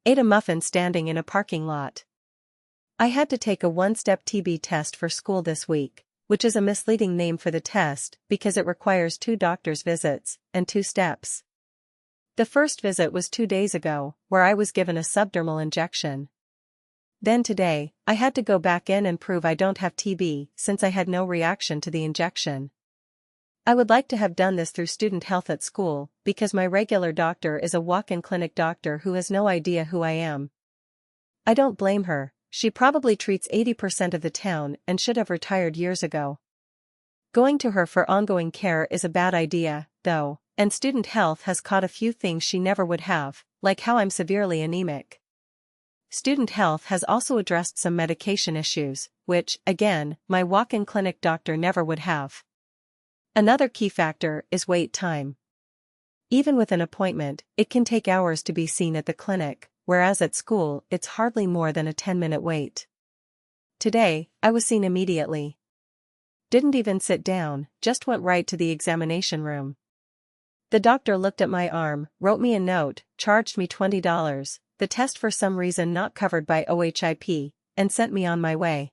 Ate a muffin standing in a parking lot. I had to take a one-step TB test for school this week, which is a misleading name for the test because it requires 2 doctor's visits and 2 steps. The first visit was 2 days ago, where I was given a subdermal injection. Then today, I had to go back in and prove I don't have TB since I had no reaction to the injection. I would like to have done this through student health at school because my regular doctor is a walk-in clinic doctor who has no idea who I am. I don't blame her, she probably treats 80% of the town and should have retired years ago. Going to her for ongoing care is a bad idea, though, and student health has caught a few things she never would have, like how I'm severely anemic. Student health has also addressed some medication issues, which, again, my walk-in clinic doctor never would have. Another key factor is wait time. Even with an appointment, it can take hours to be seen at the clinic, whereas at school it's hardly more than a 10-minute wait. Today, I was seen immediately. Didn't even sit down, just went right to the examination room. The doctor looked at my arm, wrote me a note, charged me $20, the test for some reason not covered by OHIP, and sent me on my way.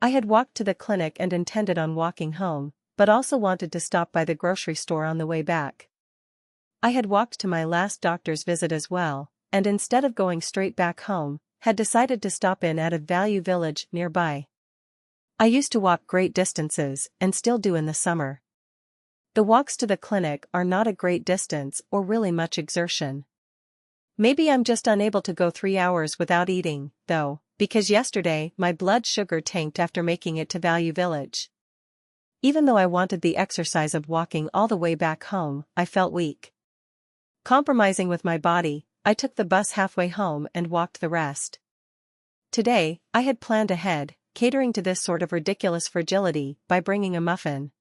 I had walked to the clinic and intended on walking home, but also wanted to stop by the grocery store on the way back. I had walked to my last doctor's visit as well, and instead of going straight back home, had decided to stop in at a Value Village nearby. I used to walk great distances, and still do in the summer. The walks to the clinic are not a great distance or really much exertion. Maybe I'm just unable to go 3 hours without eating, though, because yesterday my blood sugar tanked after making it to Value Village. Even though I wanted the exercise of walking all the way back home, I felt weak. Compromising with my body, I took the bus halfway home and walked the rest. Today, I had planned ahead, catering to this sort of ridiculous fragility by bringing a muffin.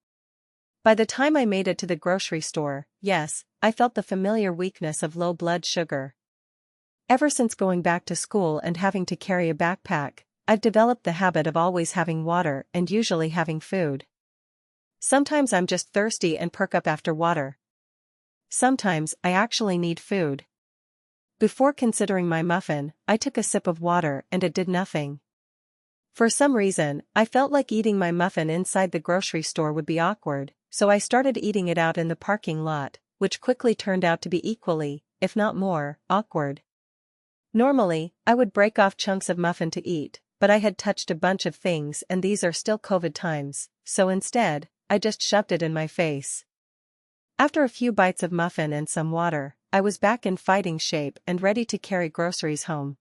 By the time I made it to the grocery store, yes, I felt the familiar weakness of low blood sugar. Ever since going back to school and having to carry a backpack, I've developed the habit of always having water and usually having food. Sometimes I'm just thirsty and perk up after water. Sometimes I actually need food. Before considering my muffin, I took a sip of water and it did nothing. For some reason, I felt like eating my muffin inside the grocery store would be awkward, so I started eating it out in the parking lot, which quickly turned out to be equally, if not more, awkward. Normally, I would break off chunks of muffin to eat, but I had touched a bunch of things and these are still COVID times, so instead, I just shoved it in my face. After a few bites of muffin and some water, I was back in fighting shape and ready to carry groceries home.